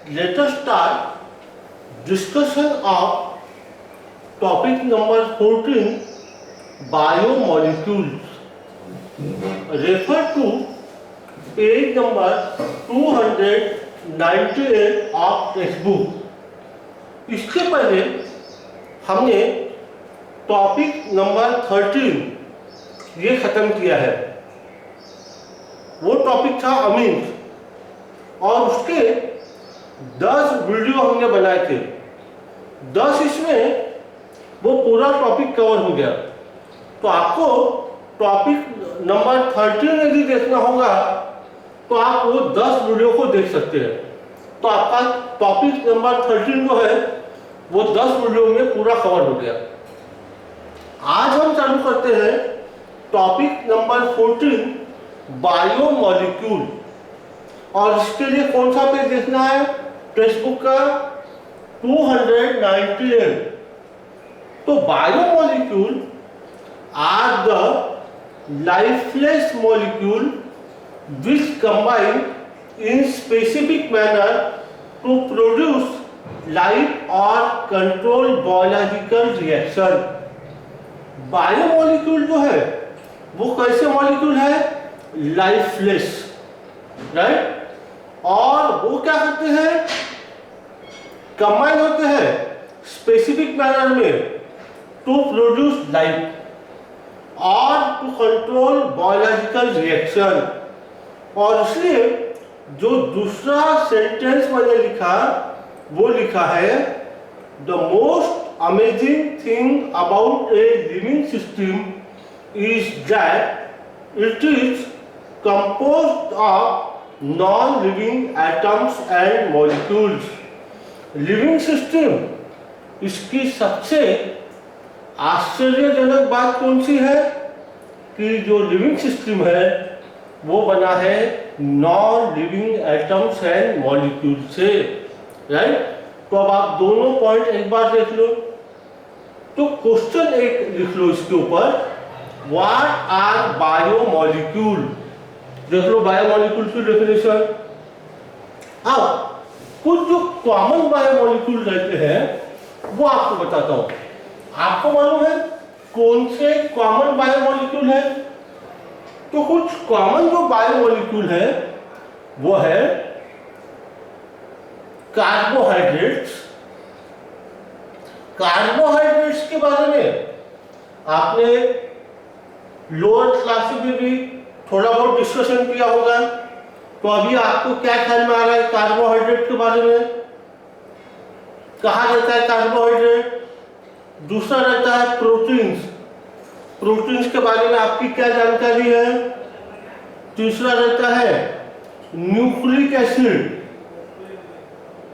let us start discussion of topic number 14, biomolecules. Refer to page number 298 of textbook. इसके पहले हमने topic number 13 ये खत्म किया है। वो टॉपिक था अमीन्स और उसके 10 वीडियो हमने बनाए थे। 10 इसमें वो पूरा टॉपिक कवर हो गया। तो आपको टॉपिक नंबर 13 यदि देखना होगा तो आप वो 10 वीडियो को देख सकते हैं। तो आपका टॉपिक नंबर 13 जो है वो 10 वीडियो में पूरा कवर हो गया। आज हम चालू करते हैं टॉपिक नंबर 14, बायोमॉलिक्यूल। और इसके लिए कौन सा पेज देखना है? टेक्स्ट बुक का 298। तो biomolecule are the lifeless molecule which combine in specific manner to produce life or control biological reaction. Biomolecule जो है वो कैसे मॉलिक्यूल है? Lifeless, right? और वो क्या करते हैं? कंबाइन होते हैं स्पेसिफिक मैनर में टू प्रोड्यूस लाइफ और टू कंट्रोल बायोलॉजिकल रिएक्शन। और इसलिए जो दूसरा सेंटेंस मैंने लिखा वो लिखा है the most amazing thing about a living system is that it is composed of non living atoms and molecules. Living system इसकी सबसे आश्चर्यजनक बात कौन सी है कि जो लिविंग सिस्टम है वो बना है non living atoms and molecule से, राइट? तो अब आप दोनों पॉइंट एक बार देख लो। तो क्वेश्चन एक लिख लो इसके ऊपर, व्हाट आर बायोमॉलिक्यूल? देख लो बायोमॉलिक्यूल की डेफिनेशन। अब कुछ जो कॉमन बायोमॉलिक्यूल रहते हैं वो आपको बताता हूं। आपको मालूम है कौन से कॉमन बायोमॉलिक्यूल है? तो कुछ कॉमन जो बायोमॉलिक्यूल है वो है कार्बोहाइड्रेट्स। कार्बोहाइड्रेट्स के बारे में आपने लोअर क्लास में भी थोड़ा बहुत डिस्कशन किया होगा। तो अभी आपको क्या ख्याल में आ रहा है कार्बोहाइड्रेट के बारे में? कहा जाता है कार्बोहाइड्रेट। दूसरा रहता है प्रोटीन्स। प्रोटीन्स के बारे में आपकी क्या जानकारी है? तीसरा रहता है न्यूक्लिक एसिड।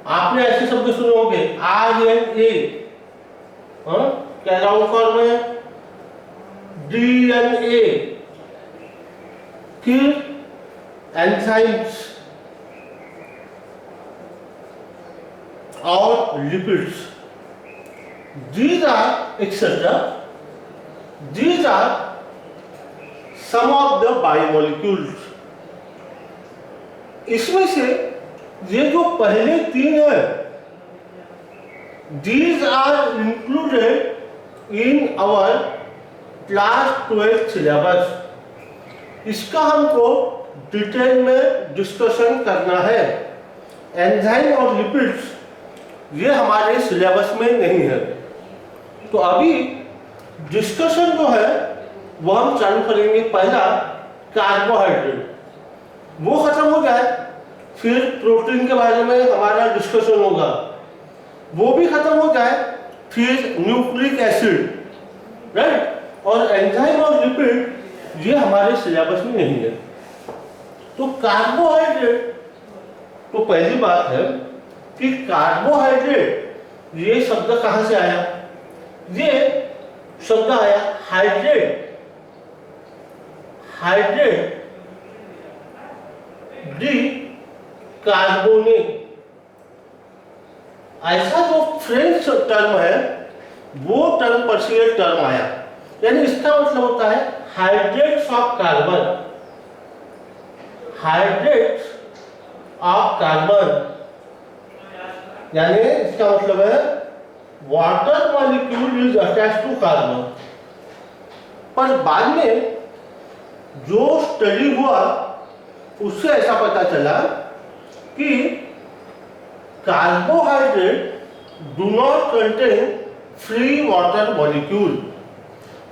आपने ऐसे शब्द सुने होंगे RNA, कैराउन फॉर्म में DNA, फिर एंजाइम्स और lipids. These are etc. These are some of the biomolecules. इसमें से ये जो पहले तीन है, these are included in our class 12 syllabus. इसका हमको डिटेल में डिस्कशन करना है। एंजाइम और लिपिड्स ये हमारे सिलेबस में नहीं है। तो अभी डिस्कशन जो है वो हम चालू करेंगे। पहला कार्बोहाइड्रेट, वो खत्म हो जाए फिर प्रोटीन के बारे में हमारा डिस्कशन होगा। वो भी खत्म हो जाए फिर न्यूक्लिक एसिड, राइट? और एंजाइम और लिपिड ये हमारे सिलेबस में नहीं है। तो कार्बोहाइड्रेट, तो पहली बात है कि कार्बोहाइड्रेट ये शब्द कहां से आया? ये शब्द आया हाइड्रेट। हाइड्रेट डी कार्बोनेट, ऐसा जो फ्रेंच टर्म है वो टर्म पर से ये टर्म आया। यानी इसका मतलब होता है hydrates of carbon. Hydrates of carbon यानी इसका मतलब है water molecule is attach to carbon. पर बाद में जो स्टडी हुआ उससे ऐसा पता चला कि carbohydrate do not contain free water molecule.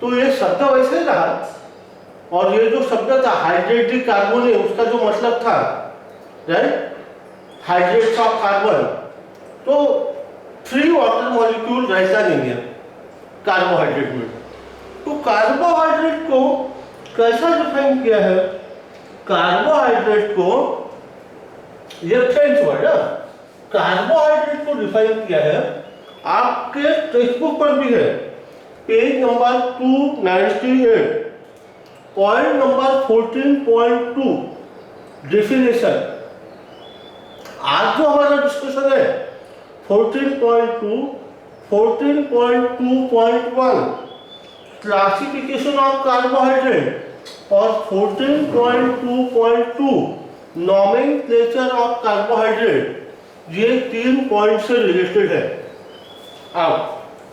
तो ये शब्द वैसे ही रहा, और ये जो शब्द था हाइड्रेटेड कार्बन, उसका जो मतलब था राइट, हाइड्रेट्स ऑफ कार्बन, तो फ्री वाटर मॉलिक्यूल रहता नहीं है कार्बोहाइड्रेट में। तो कार्बोहाइड्रेट को कैसा डिफाइन किया है? कार्बोहाइड्रेट को, ये फ्रेंच वर्ड है, कार्बोहाइड्रेट को डिफाइन किया है, आपके टेक्स्ट बुक पर भी है, page number 298, point number 14.2, definition. आज जो हमारा डिस्कशन है 14.2, 14.2.1 क्लासिफिकेशन ऑफ कार्बोहाइड्रेट और 14.2.2 नॉमेनक्लेचर ऑफ कार्बोहाइड्रेट, ये 3 पॉइंट से रिलेटेड है। अब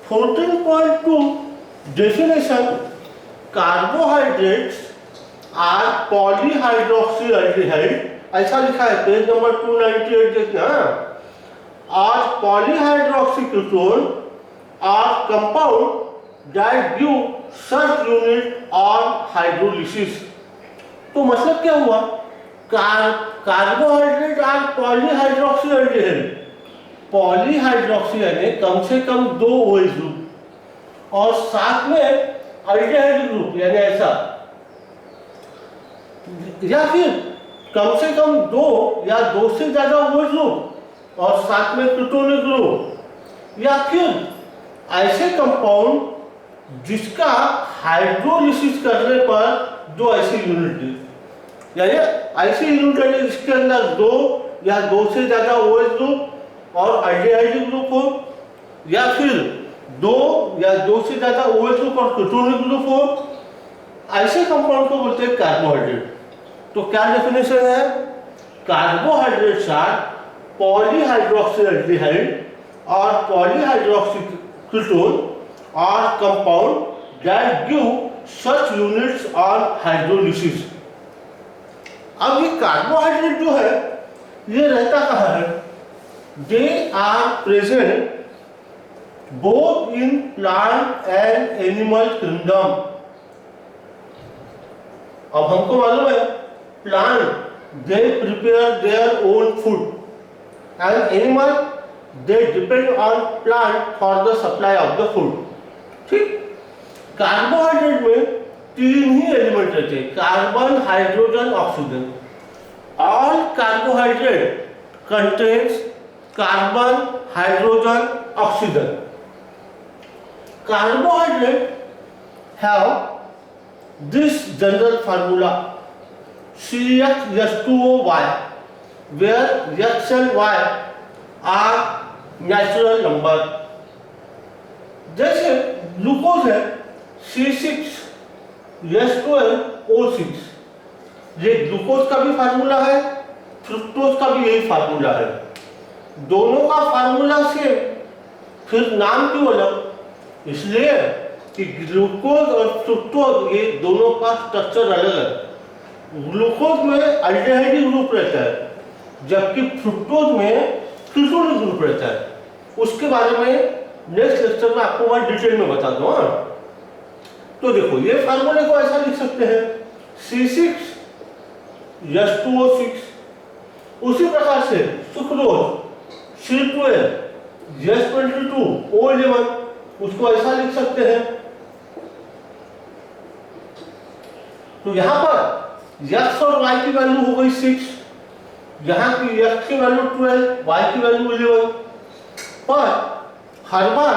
14.2 डेफिनेशन, कार्बोहाइड्रेट्स आर पॉलीहाइड्रोक्सील्डिहाइड, ऐसा लिखा है पेज नंबर 298 देखना। और polyhydroxy ketone are compound that give such unit on hydrolysis। तो मतलब क्या हुआ? कार्बोहाइड्रेट आर पॉलीहाइड्रोक्सील्डिहाइड, पॉलीहाइड्रोक्सी यानी कम से कम 2 OH ग्रुप और साथ में अल्डिहाइड ग्रुप यानी ऐसा, या फिर कम से कम 2 या 2 से ज्यादा OH ग्रुप और साथ में कीटोनिक ग्रुप, या फिर ऐसे कंपाउंड जिसका हाइड्रोलिसिस करने पर 2 ऐसी यूनिट दी, यानी ऐसी यूनिट है जिसके अंदर 2 या 2 से ज्यादा OH ग्रुप और अल्डिहाइड ग्रुप हो, या फिर 2 या 2 से ज्यादा OH ग्रुप और कीटोनिक ग्रुप हो, ऐसे कंपाउंड को बोलते हैं कार्बोहाइड्रेट। तो क्या डेफिनेशन है? कार्बोहाइड्रेट्स आर पॉलीहाइड्रोक्सील्डिहाइड और पॉलीहाइड्रोक्सी कीटोन और compound that give such units on hydrolysis. अब ये कार्बोहाइड्रेट जो है ये रहता कहाँ है? They are present both in plant and animal kingdom. अब हमको मालूम है plant they prepare their own food and animal they depend on plant for the supply of the food. ठीक, कार्बोहाइड्रेट में 3 ही एलिमेंट रहते हैं, carbon, hydrogen, oxygen. All carbohydrate contains carbon, hydrogen, oxygen. Carbohydrate have this general formula CH2OY, where X and Y are natural number। जैसे glucose है C6H12O6, ये glucose का भी फार्मूला है, फ्रुक्टोज का भी यही फार्मूला है, दोनों का फार्मूला सेम, फिर नाम क्यों अलग? इसलिए कि ग्लूकोज और फ्रुक्टोज ये दोनों का स्ट्रक्चर अलग है। ग्लूकोज में अल्डिहाइड ग्रुप रहता है, जबकि फ्रुक्टोज में कीटोनिक ग्रुप रहता है। उसके बारे में नेक्स्ट लेक्चर में आपको मैं डिटेल में बता दूं। तो देखो ये फार्मूले को ऐसा लिख सकते हैं C6H2O6। उसी प्रकार से सुक्रोज C12H22O11, उसको ऐसा लिख सकते हैं। तो यहां पर X और Y की वैल्यू हो गई 6, यहाँ की X की वैल्यू 12, Y की वैल्यू 11, पर हर बार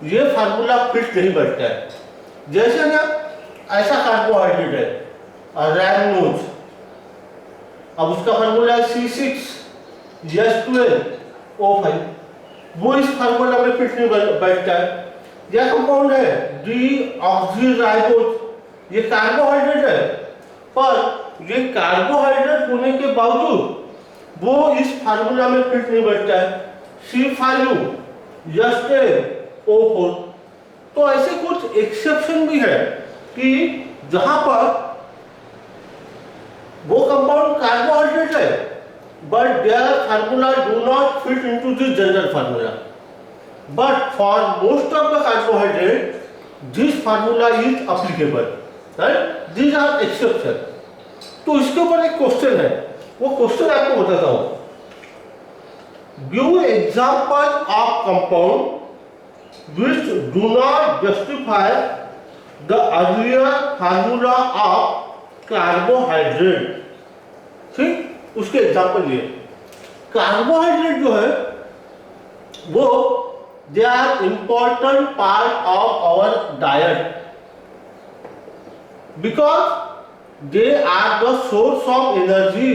ये फार्मूला फिट नहीं बैठता है। जैसे ना ऐसा कार्बोहाइड्रेट है रैमनोज, अब उसका फार्मूला है C6H12O5, वो इस फार्मूला में फिट नहीं बैठता है। यह कंपाउंड है डीऑक्सीराइबोज, ये कार्बोहाइड्रेट है, पर ये कार्बोहाइड्रेट होने के बावजूद वो इस फार्मूला में फिट नहीं बैठता है। C5H10O4। तो ऐसे कुछ एक्सेप्शन भी है कि जहां पर वो कंपाउंड कार्बोहाइड्रेट है but their formula do not fit into this general formula, but for most of the carbohydrate this formula is applicable, right? These are exception. तो इसके ऊपर एक क्वेश्चन है, वो क्वेश्चन आपको बताता हूं। Give example of compound which do not justify the earlier formula of carbohydrate। ठीक, उसके एग्जांपल लिए कार्बोहाइड्रेट जो है वो they are important part of our diet because they are the source of energy.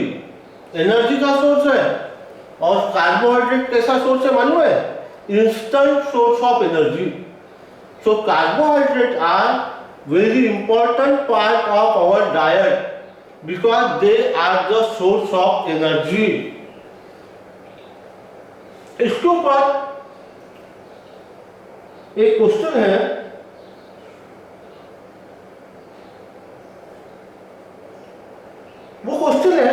Energy का सोर्स है और carbohydrate कैसा सोर्स है मालूम है? Instant source of energy. So carbohydrates are very important part of our diet because they are the source of energy. इसके ऊपर एक क्वेश्चन है, वो क्वेश्चन है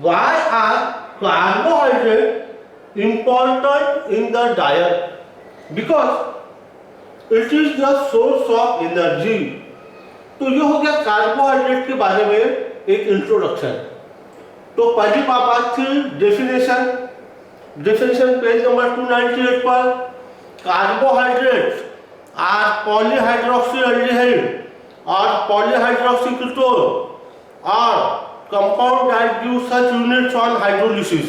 why are carbohydrates important in the diet because it is the source of energy। तो ये हो गया कार्बोहाइड्रेट के बारे में एक इंट्रोडक्शन। तो पहली बात थी डेफिनेशन पेज नंबर 298 पर। कार्बोहाइड्रेट्स आर पॉलीहाइड्रोक्सी एल्डिहाइड और पॉलीहाइड्रोक्सी कीटोन और compound that give such units on hydrolysis.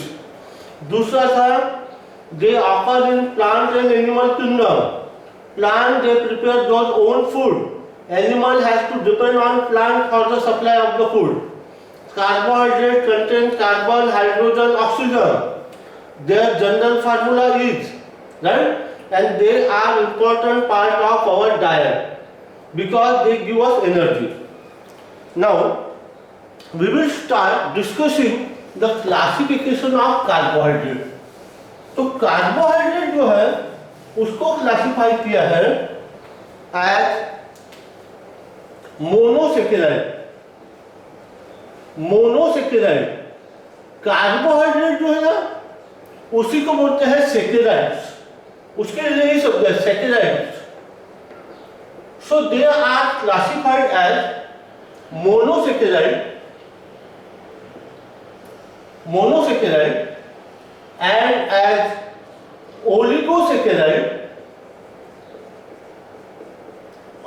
दूसरा था they occur in plant and animal kingdom. Plant they prepare those own food, animal has to depend on plant for the supply of the food. Carbohydrate contain carbon, hydrogen, oxygen. Their general formula is right and they are important part of our diet because they give us energy. Now we will start discussing the classification of carbohydrate. तो carbohydrate जो है उसको classify किया है as monosaccharide. Monosaccharide carbohydrate जो है ना उसी को बोलते हैं सेकेराइड्स, उसके लिए ही शब्द है saccharides. So they are classified as monosaccharide and as oligosaccharide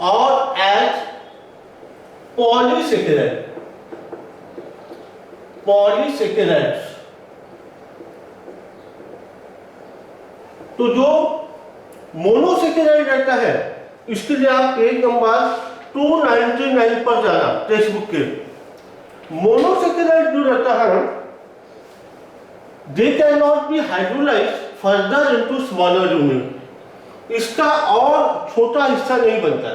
or as polysaccharides। तो जो मोनोसेकेराइड रहता है इसके लिए आप पेज नंबर 299 पर जाना टेक्स्ट बुक के। मोनोसेकेराइड जो रहता है they cannot be hydrolyzed further into smaller unit। इसका और छोटा हिस्सा नहीं बनता।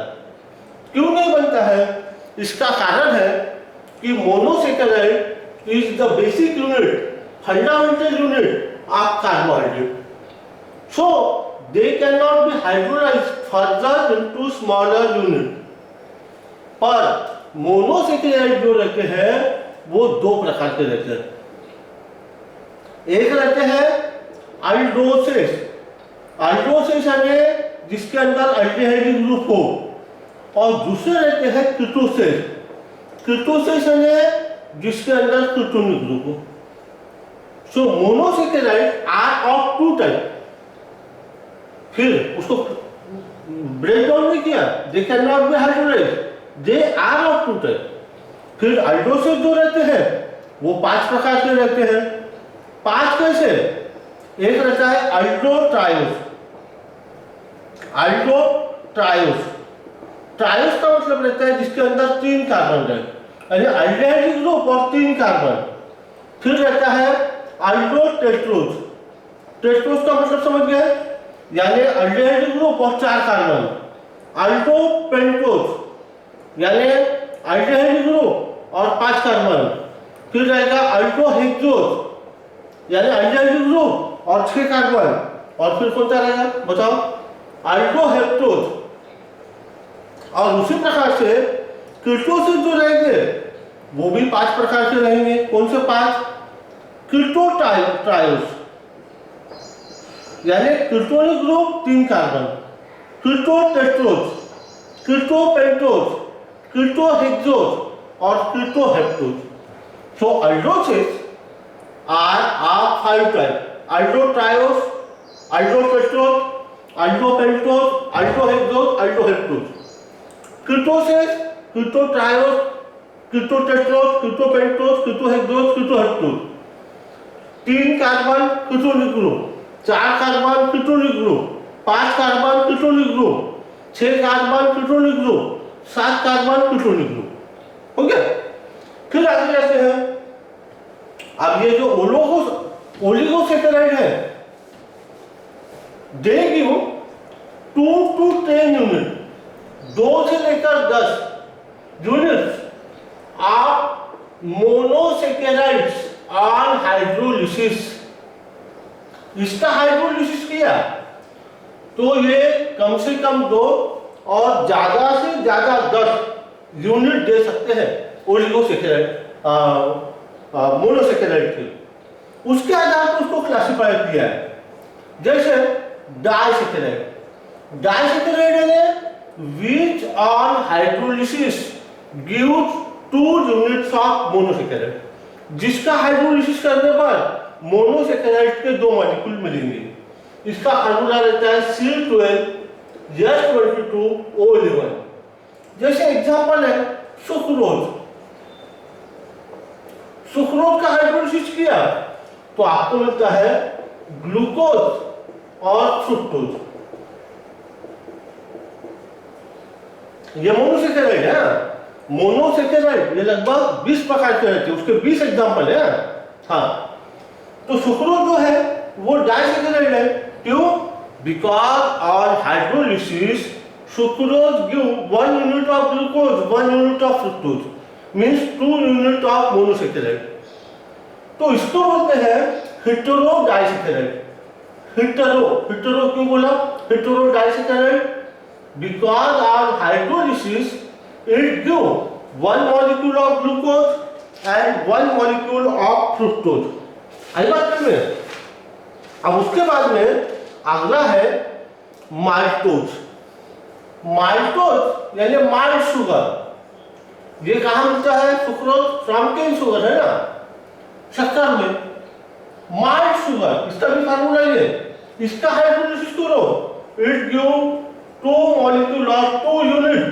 क्यों नहीं बनता है? इसका कारण है कि monosaccharide is the basic unit, fundamental unit of carbohydrate. So they can not be hydrolysed further into smaller unit. पर मोनोसेकेराइड जो रहते हैं वो दो प्रकार के रहते हैं। एक रहते हैं अल्डोसेस। अल्डोसेस यानी जिसके अंदर अल्डिहाइड ग्रुप हो, और दूसरे रहते हैं कीटोसेस। कीटोसेस यानी जिसके अंदर कीटोनिक ग्रुप हो। So monosaccharide are of two type. फिर उसको ब्रेक डाउन नहीं किया, they can not be hydrolysed, they are of two type. फिर अल्डोसेस जो रहते हैं वो 5 प्रकार के रहते हैं। 5 कैसे? एक रहता है अल्डोट्रायोस। अल्डोट्रायोस, ट्रायोस का मतलब रहता है जिसके अंदर 3 कार्बन है, यानी अल्डिहाइड ग्रुप और 3 कार्बन। फिर रहता है अल्डोटेट्रोस। टेट्रोस का मतलब समझ गए, यानी अल्डिहाइड ग्रुप और 4 कार्बन। अल्डोपेंटोस यानी अल्डिहाइड ग्रुप और 5 कार्बन। फिर रहेगा अल्डोहेक्सोस यानी अल्डिहाइड ग्रुप और 6 कार्बन। और फिर कौन सा रहेगा बताओ, अल्डोहेप्टोज। और उसी प्रकार से कीटोसिस जो रहेंगे वो भी 5 प्रकार से रहेंगे। कौन से 5? कीटोट्रायोस, यानी कीटोनिक ग्रुप 3 कार्बन, कीटोटेट्रोज, कीटोपेंटोज, कीटोहेक्सोज और कीटोहेप्टोज। सो अल्डोसिस are of 5 types: aldotriose, aldotetrose, aldopentose, aldohexose, aldoheptose. Ketosis, ketotriose, ketotetrose, ketopentose, ketohexose, ketoheptose. 3 carbon ketonic group, 4 carbon ketonic group, 5 carbon ketonic group, 6 carbon ketonic group, 7 carbon ketonic group. हो गया। फिर आगे जाते हैं। अब ये जो ओलिगोसैकेराइड है, दे गिव 2 to 10 यूनिट, 2 से लेकर 10 units of monosaccharides on hydrolysis. इसका हाइड्रोलिसिस किया तो ये कम से कम 2 और ज्यादा से ज्यादा 10 यूनिट दे सकते हैं ओलिगोसैकेराइड मोनोसैकेराइड के। उसके आधार पर उसको क्लासिफाई किया है। जैसे डाइसैकेराइड यानी which on hydrolysis gives 2 units of monosaccharide, जिसका हाइड्रोलिसिस करने पर मोनोसैकेराइड के 2 मॉलिक्यूल मिलेंगे। इसका फार्मूला रहता है C12H22O11। जैसे एग्जांपल है सुक्रोज, सुक्रोज का हाइड्रोलिसिस किया तो आपको मिलता है ग्लूकोज और फ्रुक्टोज। ये मोनोसैकेराइड है। मोनोसैकेराइड ये लगभग 20 प्रकार के रहते हैं, उसके 20 एग्जांपल है। हाँ, तो सुक्रोज जो है वो डाइसैकेराइड है। क्यों? Because on hydrolysis sucrose give 1 unit of glucose, 1 unit of fructose, means 2 unit of monosaccharide. तो इसको बोलते हैं हेटेरो डाइसैकेराइड। हेटेरो क्यों बोला hetero disaccharide? Because on hydrolysis it give 1 molecule of glucose and 1 molecule of fructose. आई बात में। अब उसके बाद में अगला है माल्टोज। माल्टोज यानी माल्ट शुगर। ये कहाँ मिलता है? सुक्रोज फ्रॉम केन शुगर है ना, शक्कर में। माल्ट शुगर, इसका भी फार्मूला ये। इसका हाइड्रोलिसिस करो, it give 2 molecule of 2 unit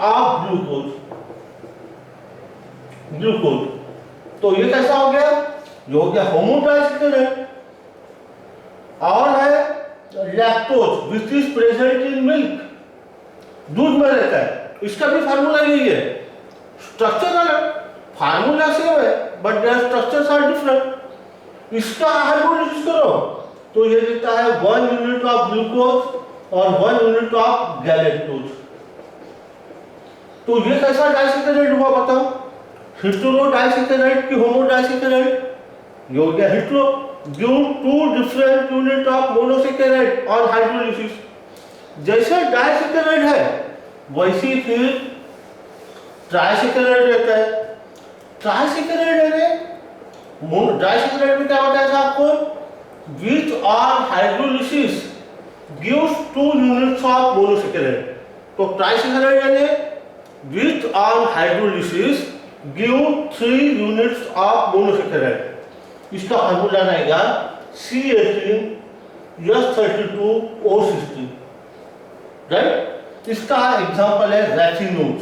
of glucose. तो ये कैसा हो गया? ये हो गया होमोडाइसैकेराइड। और है lactose which is present in milk, दूध में रहता है। इसका भी फार्मूला यही है। स्ट्रक्चर अलग, फार्मूला सेम है but their structures are different. इसका हाइड्रोलिसिस करो तो ये देता है 1 यूनिट ऑफ ग्लूकोज और 1 यूनिट ऑफ गैलेक्टोज। तो ये कैसा डाइसैकेराइड हुआ बताओ? हेटेरो डाइसैकेराइड की होमो डाइसैकेराइड। ये हो गया hetero, give 2 different unit of monosaccharide on hydrolysis. जैसे डाइसैकेराइड है वैसे फिर ट्राइसैकेराइड रहता है। ट्राइसैकेराइड है, डाइसैकेराइड में क्या बताया था आपको? Which on hydrolysis gives 2 units of monosaccharide. तो ट्राइसैकेराइड यानी which on hydrolysis give 3 units of monosaccharide. इसका फार्मूला रहेगा C18H32O16, राइट। इसका एग्जांपल है रैथिनोज।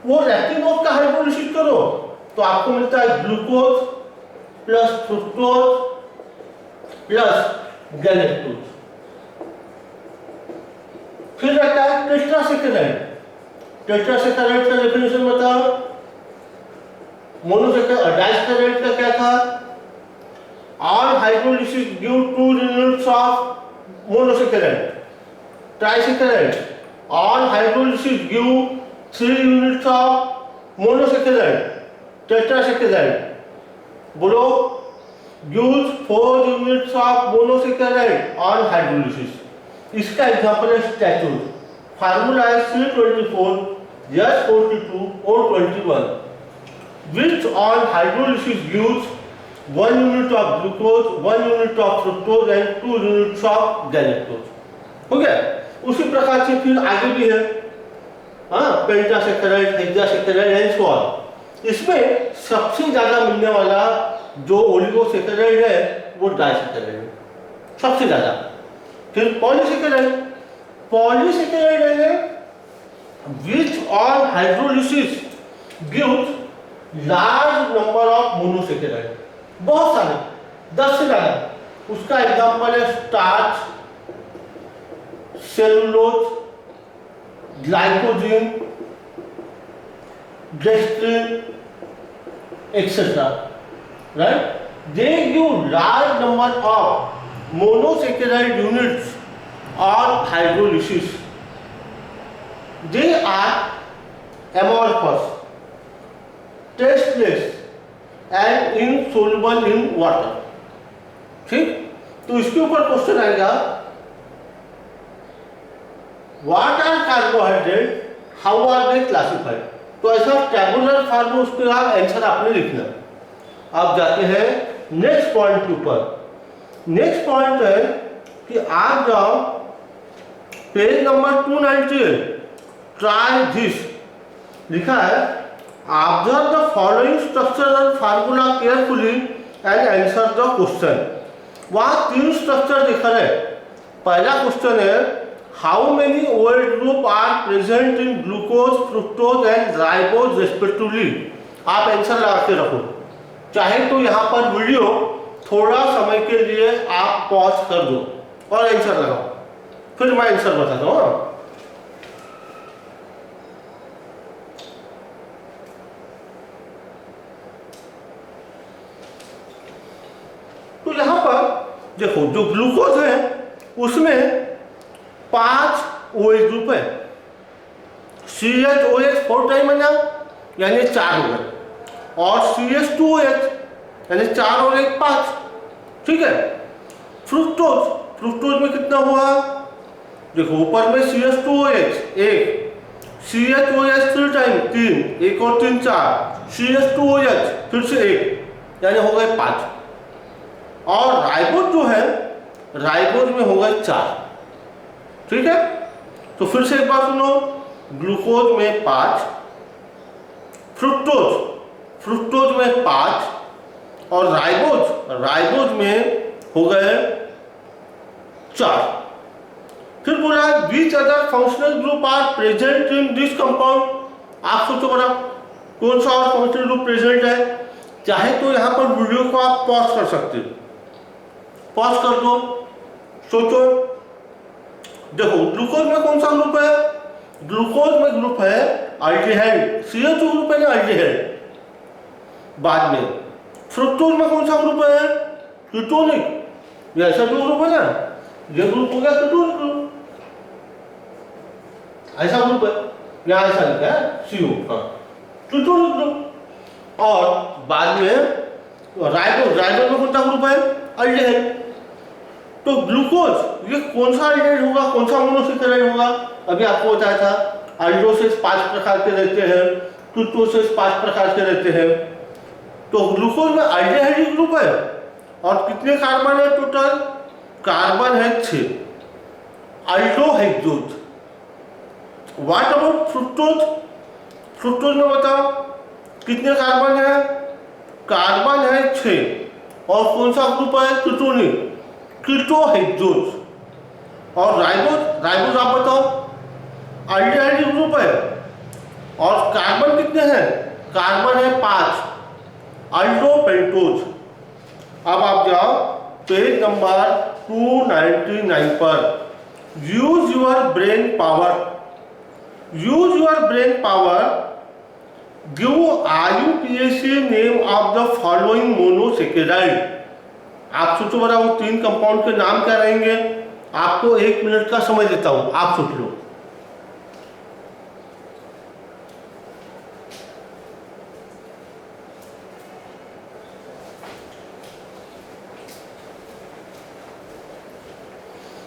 वो रैथिनोज का हाइड्रोलिसिस करो तो आपको मिलता है glucose plus fructose plus galactose. फिर रहता है टेट्रासैकेराइड। टेट्रासैकेराइड का डेफिनेशन बताओ। मोनोसैकेराइड डाइसैकेराइड का क्या था? On hydrolysis give 2 units of monosaccharide. Trisaccharide on hydrolysis give 3 units of monosaccharide. Tetrasaccharide बोलो use 4 units of monosaccharide on hydrolysis. इसका एग्जांपल है स्टैचूर. फार्मूला है C24, S42 और 21, which on hydrolysis gives 1 unit of glucose, 1 unit of fructose and 2 units of galactose. हो गया. उसी प्रकार से फिर आगे भी है, हाँ, पेंटासेकेराइड, हेक्सासेकेराइड एंड सो ऑन. इसमें सबसे ज्यादा मिलने वाला जो ओलिगोसेकेराइड है वो डाइसेकेराइड है, सबसे ज्यादा. फिर पॉलीसेकेराइड. पॉलीसेकेराइड है which on hydrolysis gives large number of monosaccharide, बहुत सारे, 10 से ज्यादा. उसका एग्जांपल है starch, cellulose, glycogen, dextrin etc. Right? They give large number of monosaccharide units on hydrolysis. They are amorphous, tasteless and insoluble in water. ठीक. तो इसके ऊपर क्वेश्चन आएगा, what are carbohydrate, how are they classified. तो ऐसा tabular form में उसके बाद आंसर आपने लिखना. आप जाते हैं नेक्स्ट पॉइंट के ऊपर. नेक्स्ट पॉइंट है कि आप जाओ पेज नंबर 298. ट्राई दिस लिखा है, ऑब्जर्व द फॉलोइंग स्ट्रक्चर और formula carefully and answer the question. वहां 3 स्ट्रक्चर दिखा रहे. पहला क्वेश्चन है, how many OH group are present in glucose, fructose and ribose respectively. आप आंसर लगा के रखो. चाहे तो यहाँ पर वीडियो थोड़ा समय के लिए आप पॉज कर दो और आंसर लगाओ, फिर मैं आंसर बताता हूँ. तो यहां पर देखो, जो ग्लूकोज है उसमें 5 OH ग्रुप है. CHOH 4 टाइम बना यानी 4 हो गए, और CH2OH यानी 4 और 1 5. ठीक है. फ्रुक्टोज, फ्रुक्टोज में कितना हुआ, देखो ऊपर में CH2OH 1, CHOH 3 टाइम 3, 1 और 3 4, CH2OH फिर से 1 यानी हो गए 5. और राइबोज जो है, राइबोज में हो गए 4. ठीक है. तो फिर से एक बार सुनो, ग्लूकोज में 5, फ्रुक्टोज, फ्रुक्टोज में 5 और राइबोज, राइबोज में हो गए 4. फिर बोला, which other functional group are present in this compound. आप सोचो बड़ा, कौन सा और फंक्शनल ग्रुप प्रेजेंट है. चाहे तो यहाँ पर वीडियो को आप पॉज कर सकते हो, पॉज कर दो, सोचो. देखो ग्लूकोज में कौन सा ग्रुप है, ग्लूकोज में ग्रुप है अल्डिहाइड, CH2 ग्रुप है ना अल्डिहाइड. बाद में फ्रुक्टोज में कौन सा ग्रुप है, कीटोनिक. ये ऐसा जो ग्रुप है ना, ये ग्रुप हो गया कीटोनिक ग्रुप, ऐसा ग्रुप है. यहाँ ऐसा लिखा है CO, हाँ, कीटोनिक ग्रुप. और बाद में राइबोज, राइबोज में कौन सा ग्रुप है, अल्डिहाइड. तो ग्लूकोज ये कौन सा अल्डिहाइड होगा, कौन सा मोनोसेकेराइड होगा. अभी आपको बताया था, अल्डोसेस 5 प्रकार के रहते हैं, कीटोसेस 5 प्रकार के रहते हैं. तो ग्लूकोज में अल्डिहाइड ग्रुप है, और कितने कार्बन है टोटल, कार्बन है 6, अल्डोहेक्सोज. व्हाट अबाउट फ्रुक्टोज, फ्रुक्टोज में बताओ कितने कार्बन है, कार्बन है 6, और कौन सा ग्रुप है, कीटोनिक, कीटोहेक्सोज. और राइबोज, राइबोज आप बताओ, अल्डिहाइड ग्रुप है, और कार्बन कितने हैं, कार्बन है 5, अल्डोपेंटोज. अब आप जाओ पेज नंबर 299 पर. Use your brain power, use your brain power, give IUPAC name of the following monosaccharide. आप सोचो बड़ा, वो 3 कंपाउंड के नाम क्या रहेंगे. आपको 1 मिनट का समय देता हूं, आप सोच लो.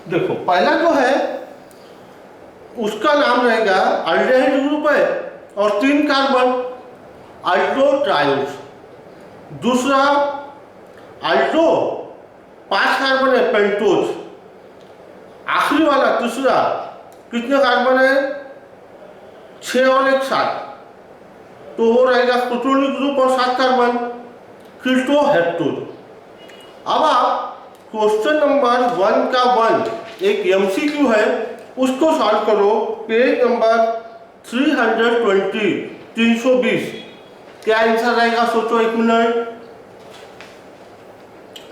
देखो पहला जो है उसका नाम रहेगा अल्डेहाइड ग्रुप है और 3 कार्बन अल्टो ट्रायोस। दूसरा अल्टो 5 कार्बन है पेंटोज। आखिरी वाला तीसरा कितने कार्बन है 6 और 1 7, तो वो रहेगा क्रोटोनिक ग्रुप और 7 कार्बन कीटो हेप्टोज। अब आप क्वेश्चन नंबर 1 का 1 एक एमसीक्यू है उसको सॉल्व करो। पेज नंबर 320 क्या आंसर रहेगा सोचो 1 मिनट।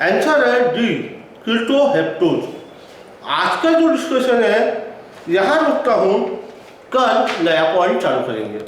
आंसर है डी कीटो हेप्टोज। आज का जो डिस्कशन है यहाँ रुकता हूँ, कल नया पॉइंट चालू करेंगे।